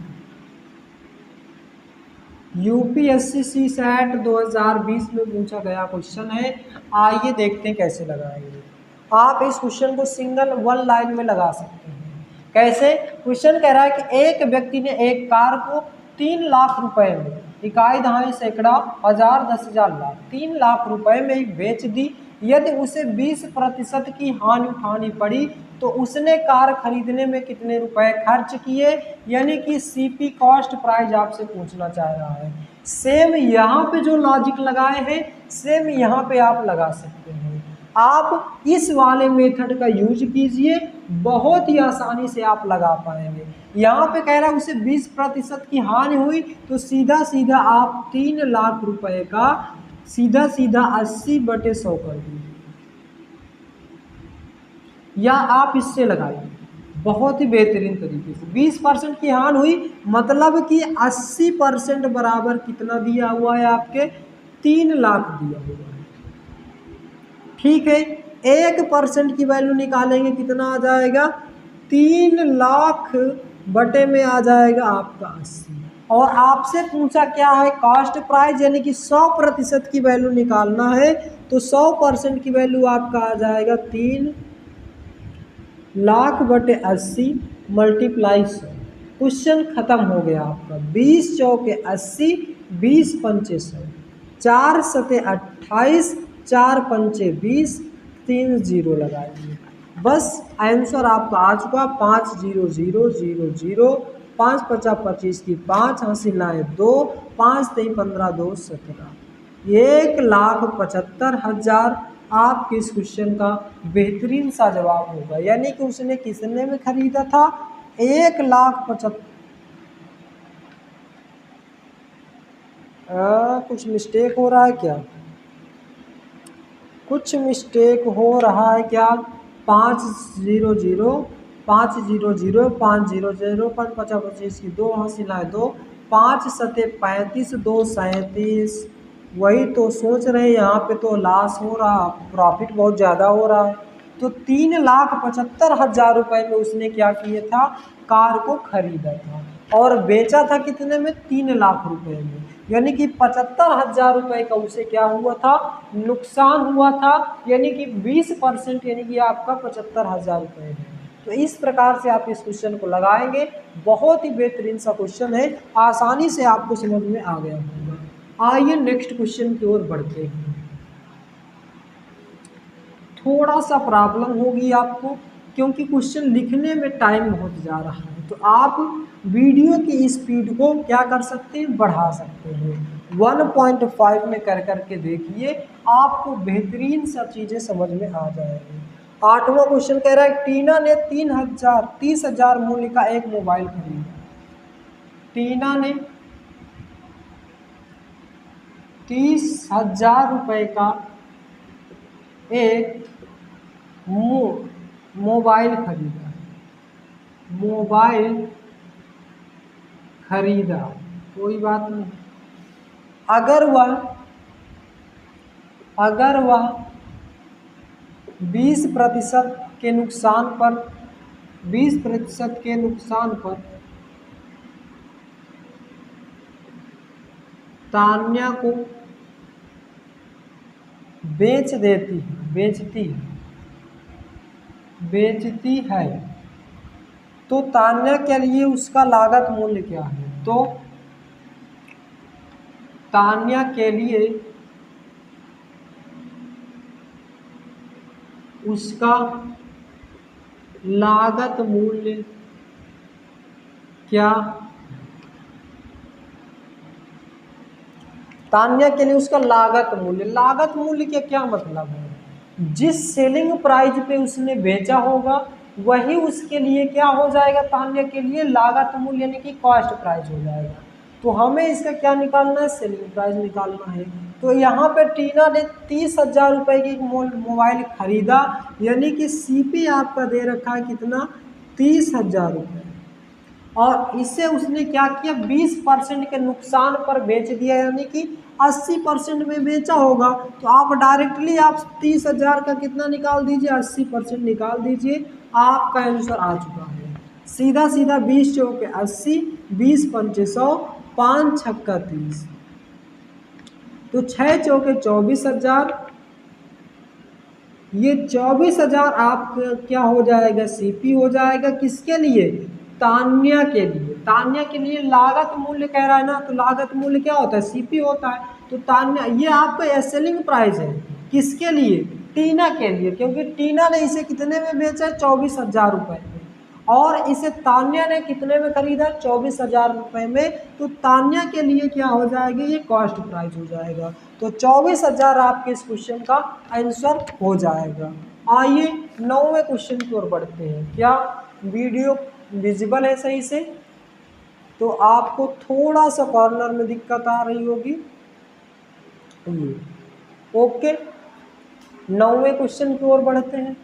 UPSC CSAT 2020 में पूछा गया क्वेश्चन है। आइए देखते हैं कैसे लगाएंगे। आप इस क्वेश्चन को सिंगल 1 लाइन में लगा सकते हैं। कैसे, क्वेश्चन कह रहा है कि एक व्यक्ति ने एक कार को 3 लाख रुपए में, इकाई दहाई सैकड़ा हजार 10,000 लाख, 3 लाख रुपए में बेच दी। यदि उसे 20% की हानि उठानी पड़ी तो उसने कार खरीदने में कितने रुपए खर्च किए, यानी कि सीपी कॉस्ट प्राइस आपसे पूछना चाह रहा है। सेम यहाँ पे जो लॉजिक लगाए हैं सेम यहाँ पे आप लगा सकते हैं। आप इस वाले मेथड का यूज कीजिए, बहुत ही आसानी से आप लगा पाएंगे। यहाँ पे कह रहा है उसे 20% की हानि हुई तो सीधा सीधा आप 3 लाख रुपए का सीधा सीधा 80/100 कर दीजिए, या आप इससे लगाइए बहुत ही बेहतरीन तरीके से। 20% की हानि हुई मतलब कि 80% बराबर कितना दिया हुआ है आपके 3 लाख दिया हुआ है। ठीक है, 1% की वैल्यू निकालेंगे कितना आ जाएगा 3 लाख बटे में आ जाएगा आपका 80। और आपसे पूछा क्या है कॉस्ट प्राइस, यानी कि 100% की वैल्यू निकालना है तो 100% की वैल्यू आपका आ जाएगा 3 लाख बटे 80 मल्टीप्लाई 100। क्वेश्चन खत्म हो गया आपका। 20 चौके 80, 20 पंचे 100, 4 सते 28, 4 पंचे 20, 3 0 लगाइए। बस आंसर आपका आ चुका 50000, 5 पचा 25 की 5, हासिल लाए 2, 5 3 15 2 17, 1,75,000 आपके इस क्वेश्चन का बेहतरीन सा जवाब होगा। यानी कि उसने कितने में खरीदा था 1,75,000। कुछ मिस्टेक हो रहा है क्या, कुछ मिस्टेक हो रहा है क्या। 500, 500, 500, 5 पचा 25 की 2, हासिल है 2, 5 सते 35, 2 37। वही तो सोच रहे यहाँ पे तो लॉस हो रहा, प्रॉफिट बहुत ज़्यादा हो रहा है। तो 3,75,000 रुपये में उसने क्या किया था, कार को खरीदा था और बेचा था कितने में 3 लाख रुपए में, यानी कि 75,000 रुपये का उसे क्या हुआ था, नुकसान हुआ था। यानी कि 20% यानी कि आपका 75,000 रुपये है। तो इस प्रकार से आप इस क्वेश्चन को लगाएंगे, बहुत ही बेहतरीन सा क्वेश्चन है, आसानी से आपको समझ में आ गया होगा। आइए नेक्स्ट क्वेश्चन की ओर बढ़ते हैं। थोड़ा सा प्रॉब्लम होगी आपको क्योंकि क्वेश्चन लिखने में टाइम बहुत जा रहा है, तो आप वीडियो की स्पीड को क्या कर सकते हैं, बढ़ा सकते हैं। 1.5 में कर करके देखिए, आपको बेहतरीन सा चीज़ें समझ में आ जाएंगी। 8वां क्वेश्चन कह रहा है टीना ने 30,000 मूल्य का एक मोबाइल खरीदा। टीना ने 30,000 रुपये का एक मोबाइल खरीदा, कोई बात नहीं। अगर वह 20% के नुकसान पर तान्या को बेचती है तो तान्या के लिए उसका लागत मूल्य क्या है। तो तान्या के लिए उसका लागत मूल्य क्या, तान्या के लिए उसका लागत मूल्य का क्या मतलब है, जिस सेलिंग प्राइस पे उसने बेचा होगा वही उसके लिए क्या हो जाएगा, तान्या के लिए लागत मूल्य यानी कि कॉस्ट प्राइस हो जाएगा। तो हमें इसका क्या निकालना है, सेलिंग प्राइस निकालना है। तो यहाँ पे टीना ने 30,000 रुपये की मोबाइल खरीदा, यानी कि सीपी आपका दे रखा है कितना 30,000 रुपये, और इससे उसने क्या किया 20% के नुकसान पर बेच दिया, यानी कि 80% में बेचा होगा। तो आप डायरेक्टली आप 30,000 का कितना निकाल दीजिए, 80% निकाल दीजिए, आपका आंसर आ चुका है। सीधा सीधा 20 चौके 80, 20 पंचे 100, 5 छक्का 30, तो 6 चौके 24,000। ये 24,000 आपका क्या हो जाएगा, सीपी हो जाएगा, किसके लिए, तान्या के लिए। तान्या के लिए लागत मूल्य कह रहा है ना, तो लागत मूल्य क्या होता है, सीपी होता है। तो तान्या ये आपका सेलिंग प्राइस है, किसके लिए, टीना के लिए, क्योंकि टीना ने इसे कितने में बेचा है, 24,000 रुपये में, और इसे तान्या ने कितने में खरीदा, 24,000 रुपये में। तो तान्या के लिए क्या हो जाएगी, ये कॉस्ट प्राइस हो जाएगा। तो 24,000 आपके इस क्वेश्चन का आंसर हो जाएगा। आइए 9वें क्वेश्चन की ओर बढ़ते हैं। क्या वीडियो विजिबल है सही से? तो आपको थोड़ा सा कॉर्नर में दिक्कत आ रही होगी, ये ओके। 9वें क्वेश्चन की ओर बढ़ते हैं।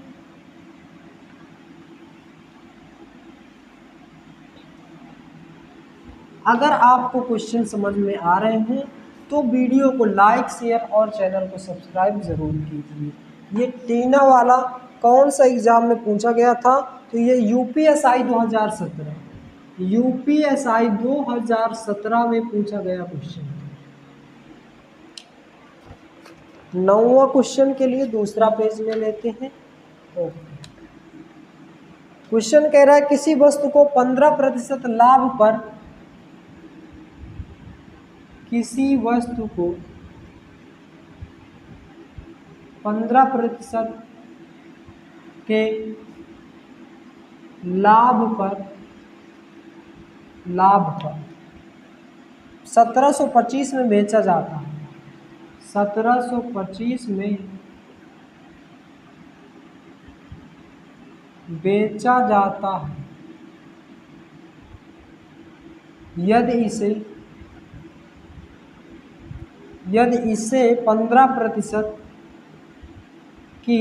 अगर आपको क्वेश्चन समझ में आ रहे हैं तो वीडियो को लाइक, शेयर और चैनल को सब्सक्राइब ज़रूर कीजिए। ये टीना वाला कौन सा एग्ज़ाम में पूछा गया था, तो ये यूपीएसआई 2017, यूपीएसआई 2017 में पूछा गया क्वेश्चन। 9वां क्वेश्चन के लिए दूसरा पेज में लेते हैं। ओके, क्वेश्चन कह रहा है किसी वस्तु को 15% लाभ पर, किसी वस्तु को 15% के लाभ पर 1725 में बेचा जाता है, 1725 में बेचा जाता है, यदि इसे 15% की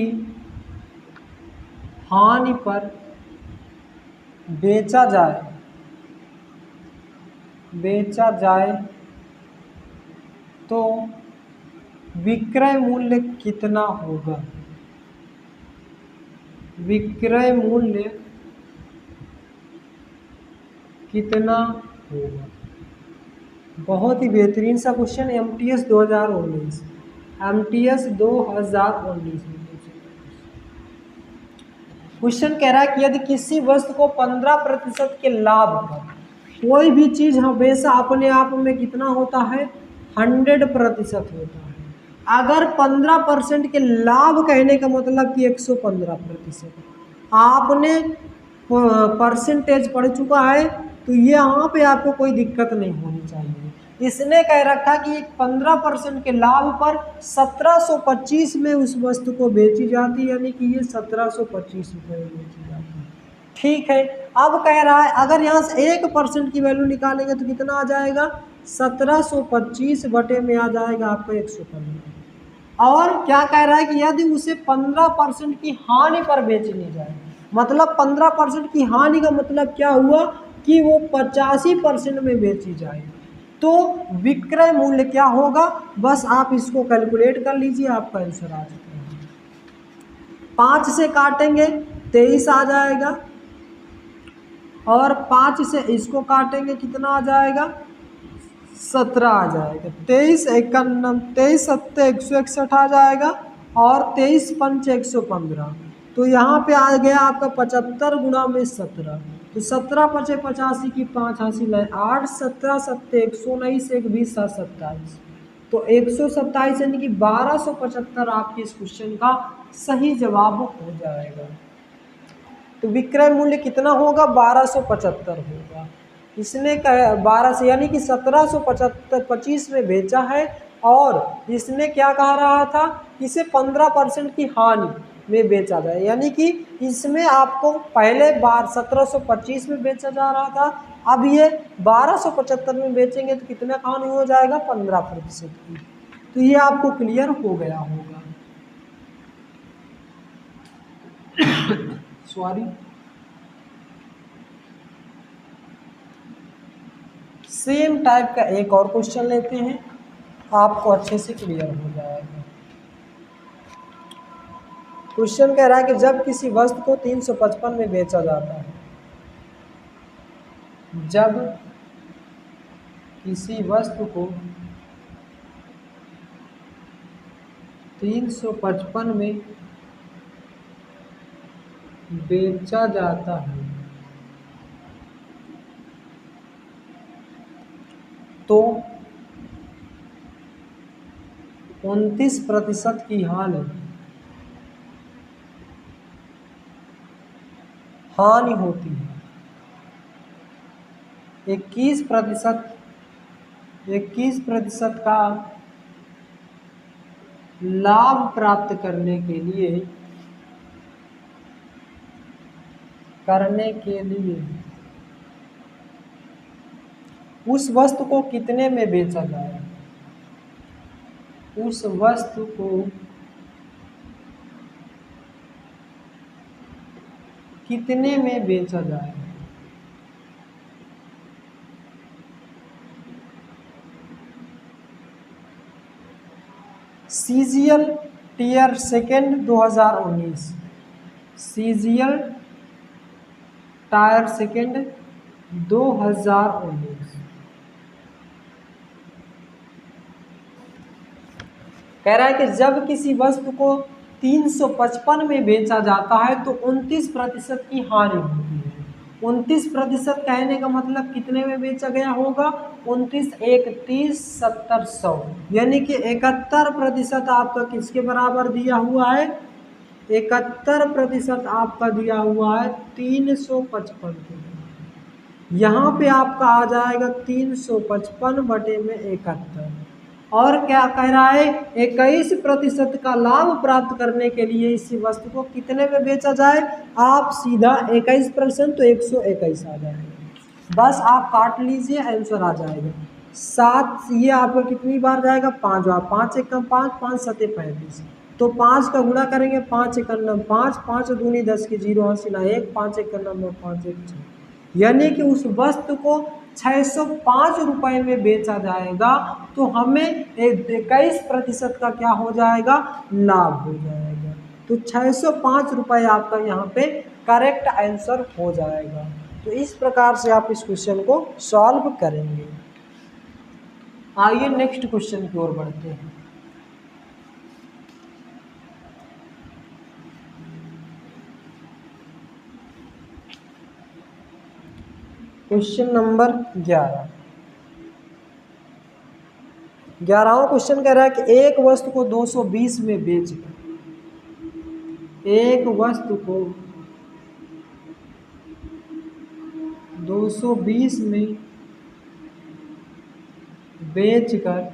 हानि पर बेचा जाए तो विक्रय मूल्य कितना होगा, विक्रय मूल्य कितना होगा। बहुत ही बेहतरीन सा क्वेश्चन, एमटीएस 2019, एमटीएस 2019 में क्वेश्चन कह रहा है कि यदि किसी वस्तु को 15% के लाभ पर, कोई भी चीज़ हमेशा अपने आप में कितना होता है, 100% होता है। अगर 15% के लाभ कहने का मतलब कि 115%, आपने परसेंटेज पढ़ चुका है तो ये यहाँ पे आपको कोई दिक्कत नहीं होनी चाहिए। इसने कह रखा कि 15% के लाभ पर 1725 में उस वस्तु को बेची जाती है, यानी कि ये 1725 रुपये में बेची जाती है। ठीक है, अब कह रहा है अगर यहाँ से 1% की वैल्यू निकालेंगे तो कितना आ जाएगा, 1725 बटे में आ जाएगा आपको 115। और क्या कह रहा है कि यदि उसे 15% की हानि पर बेचनी जाए, मतलब 15% की हानि का मतलब क्या हुआ कि वो 85% में बेची जाए, तो विक्रय मूल्य क्या होगा। बस आप इसको कैलकुलेट कर लीजिए, आपका आंसर आ चुका है। 5 से काटेंगे 23 आ जाएगा, और 5 से इसको काटेंगे कितना आ जाएगा, 17 आ जाएगा। 23 51, 23 सत्ते 161 आ जाएगा, और 23 पंच 115। तो यहाँ पे आ गया आपका 75 गुणा में 17, तो 17 पचे 85 की 5 हासिल है 8, 17 सत्ते 119, 1 20 7 27, तो 127 यानी कि 1275 आपके इस क्वेश्चन का सही जवाब हो जाएगा। तो विक्रय मूल्य कितना होगा, 1275 होगा। इसने 12 से यानी कि 1725 में बेचा है, और इसने क्या कह रहा था, इसे 15% की हानि में बेचा जाए, यानी कि इसमें आपको पहले बार 1725 में बेचा जा रहा था, अब ये 1275 में बेचेंगे तो कितना हानि हो जाएगा, 15% की। तो ये आपको क्लियर हो गया होगा। सॉरी, सेम टाइप का एक और क्वेश्चन लेते हैं, आपको अच्छे से क्लियर हो जाएगा। क्वेश्चन कह रहा है कि जब किसी वस्तु को 355 में बेचा जाता है, जब किसी वस्तु को 355 में बेचा जाता है 29% की हानि होती है। 21% का लाभ प्राप्त करने के लिए उस वस्तु को कितने में बेचा जाए? उस वस्तु को कितने में बेचा जाए? CGL tier second 2019, CGL tier second 2019 कह रहा है कि जब किसी वस्तु को 355 में बेचा जाता है तो 29% की हानि होती है। 29% कहने का मतलब कितने में बेचा गया होगा? 29 1 30 70 100, यानी कि 71% आपका किसके बराबर दिया हुआ है? 71% आपका दिया हुआ है 355 के। यहाँ पे आपका आ जाएगा 355 बटे में 71। और क्या कह रहा है? 21% का लाभ प्राप्त करने के लिए इसी वस्तु को कितने में बेचा जाए? आप सीधा 21% तो 121 आ जाएगा। बस आप काट लीजिए, आंसर आ जाएगा 7। ये आपका कितनी बार जाएगा? 5 बार। 5 एकम 5, 5 सते 35, तो 5 का गुणा करेंगे। 5 एकम 5, 5 दूनी 10 की 0 हंसीना 1, 5 एकम 5 1 6, यानी कि उस वस्तु को 605 रुपये में बेचा जाएगा तो हमें 21% का क्या हो जाएगा? लाभ हो जाएगा। तो 605 रुपये आपका यहाँ पे करेक्ट आंसर हो जाएगा। तो इस प्रकार से आप इस क्वेश्चन को सॉल्व करेंगे। आइए नेक्स्ट क्वेश्चन की ओर बढ़ते हैं। क्वेश्चन नंबर 11वां क्वेश्चन कह रहा है कि एक वस्तु को 220 में बेचकर, एक वस्तु को 220 में बेचकर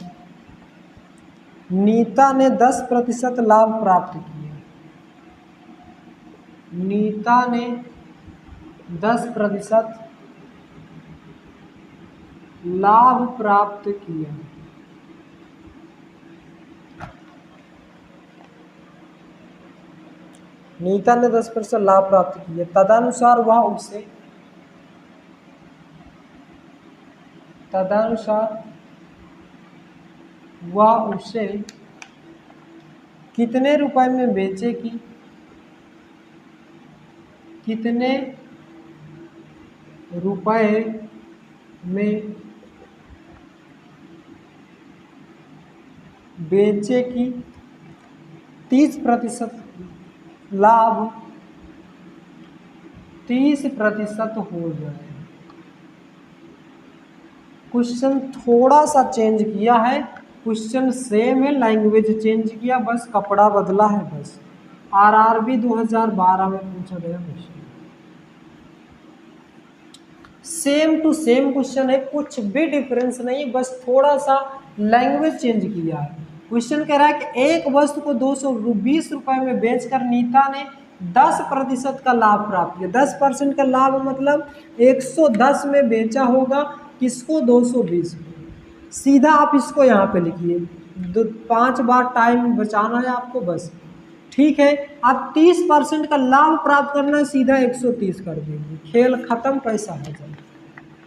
नीता ने 10% लाभ प्राप्त किया। नीता ने 10% लाभ प्राप्त किया। नीता ने 10% लाभ प्राप्त किया। तदनुसार वह उसे कितने रुपए में बेचेगी? कितने रुपए में बेचेगी? 30% लाभ 30% हो जाए। क्वेश्चन थोड़ा सा चेंज किया है, क्वेश्चन सेम है, लैंग्वेज चेंज किया, बस कपड़ा बदला है। बस आरआरबी 2012 में पूछा गया question, same to same question है, कुछ भी डिफरेंस नहीं, बस थोड़ा सा लैंग्वेज चेंज किया है। क्वेश्चन कह रहा है कि एक वस्तु को 220 रुपए में बेचकर नीता ने 10% का लाभ प्राप्त किया। 10% का लाभ मतलब 110 में बेचा होगा, किसको? 220। सीधा आप इसको यहाँ पे लिखिए, 5 बार टाइम बचाना है आपको बस, ठीक है। आप 30% का लाभ प्राप्त करना है, सीधा 130 कर देंगे, खेल खत्म, पैसा हो जाएगा।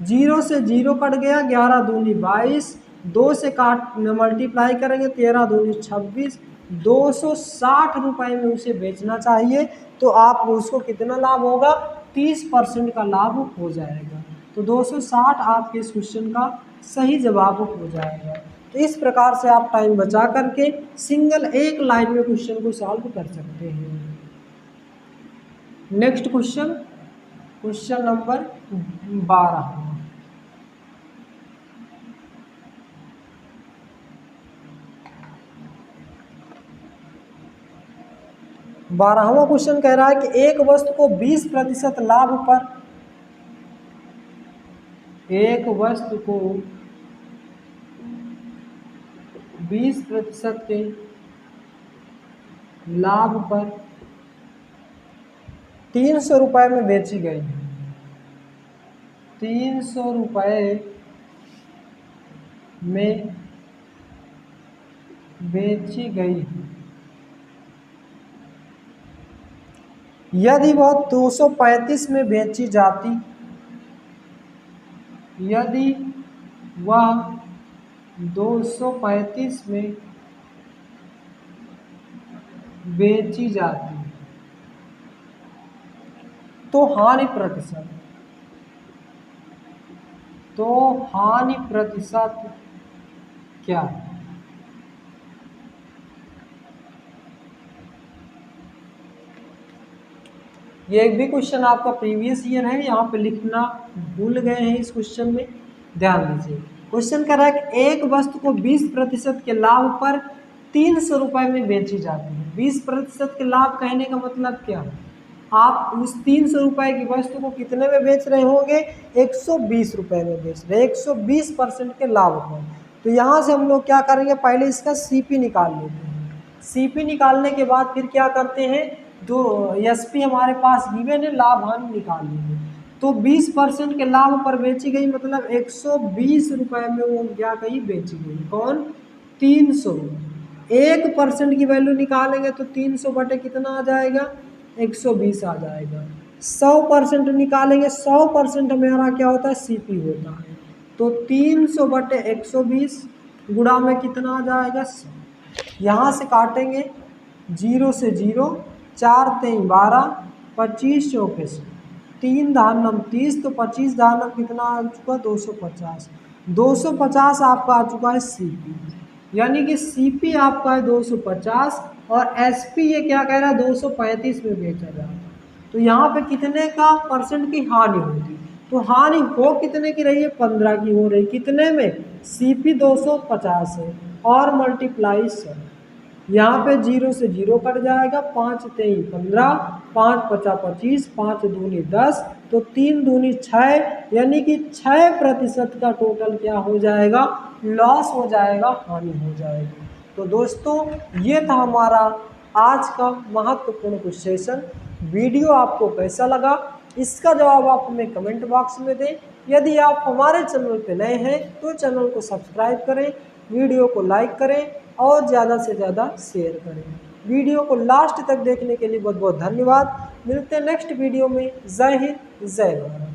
0 से 0 कट गया, 11 दूनी 22, 2 से काट मल्टीप्लाई करेंगे, 13 दूनी 26, 260 रुपये में उसे बेचना चाहिए, तो आप उसको कितना लाभ होगा? 30% का लाभ हो जाएगा। तो 260 आपके इस क्वेश्चन का सही जवाब हो जाएगा। तो इस प्रकार से आप टाइम बचा करके सिंगल एक लाइन में क्वेश्चन को सॉल्व कर सकते हैं। Next question, question number 12। 12वां क्वेश्चन कह रहा है कि एक वस्तु को 20% लाभ पर, एक वस्तु को 20% के लाभ पर 300 रुपये में बेची गई है, 300 रुपये में बेची गई है। यदि वह 235 में बेची जाती, यदि वह 235 में बेची जाती तो हानि प्रतिशत, तो हानि प्रतिशत क्या है? ये एक भी क्वेश्चन आपका प्रीवियस ईयर है, यहाँ पे लिखना भूल गए हैं इस क्वेश्चन में, ध्यान दीजिए। क्वेश्चन कर रहा है कि एक वस्तु को 20% के लाभ पर 300 रुपये में बेची जाती है। 20% के लाभ कहने का मतलब क्या है? आप उस 300 रुपये की वस्तु को कितने में बेच रहे होंगे? 120 रुपये में बेच रहे, 120% के लाभ पर। तो यहाँ से हम लोग क्या करेंगे, पहले इसका सीपी निकाल लेते हैं। सीपी निकालने के बाद फिर क्या करते हैं, जो एसपी हमारे पास गिवन है, लाभ हानि निकाल लेंगे। तो 20% के लाभ पर बेची गई मतलब 120 रुपये में वो क्या कही बेची गई, कौन? 300। 1% की वैल्यू निकालेंगे तो 300 बटे कितना आ जाएगा? 120 आ जाएगा। 100% निकालेंगे, 100% हमारा क्या होता है? सीपी होता है। तो 300 बटे 120 गुणा में कितना आ जाएगा? 100। यहाँ से काटेंगे 0 से 0, 4 3 12, 25 चौके 3 धानम 30, तो 25 धानम कितना आ चुका? 250। 250 आपका आ चुका है सीपी, यानी कि सीपी आपका है 250 और एसपी ये क्या कह रहा है? 235 में बेचा जा रहा है। तो यहाँ पे कितने का परसेंट की हानि होगी? तो हानि हो कितने की रही है? 15 की हो रही। कितने में? सीपी 250 है और मल्टीप्लाई 100। यहाँ पे 0 से 0 कट जाएगा, 5 3 15, 5 5 25, 5 दूनी 10, तो 3 दूनी 6, यानी कि 6% का टोटल क्या हो जाएगा? लॉस हो जाएगा, हानि हो जाएगी। तो दोस्तों ये था हमारा आज का महत्वपूर्ण क्वेश्चन। वीडियो आपको कैसा लगा इसका जवाब आप हमें कमेंट बॉक्स में दें। यदि आप हमारे चैनल पर नए हैं तो चैनल को सब्सक्राइब करें, वीडियो को लाइक करें और ज़्यादा से ज़्यादा शेयर करें। वीडियो को लास्ट तक देखने के लिए बहुत बहुत धन्यवाद। मिलते हैं नेक्स्ट वीडियो में। जय हिंद, जय भारत।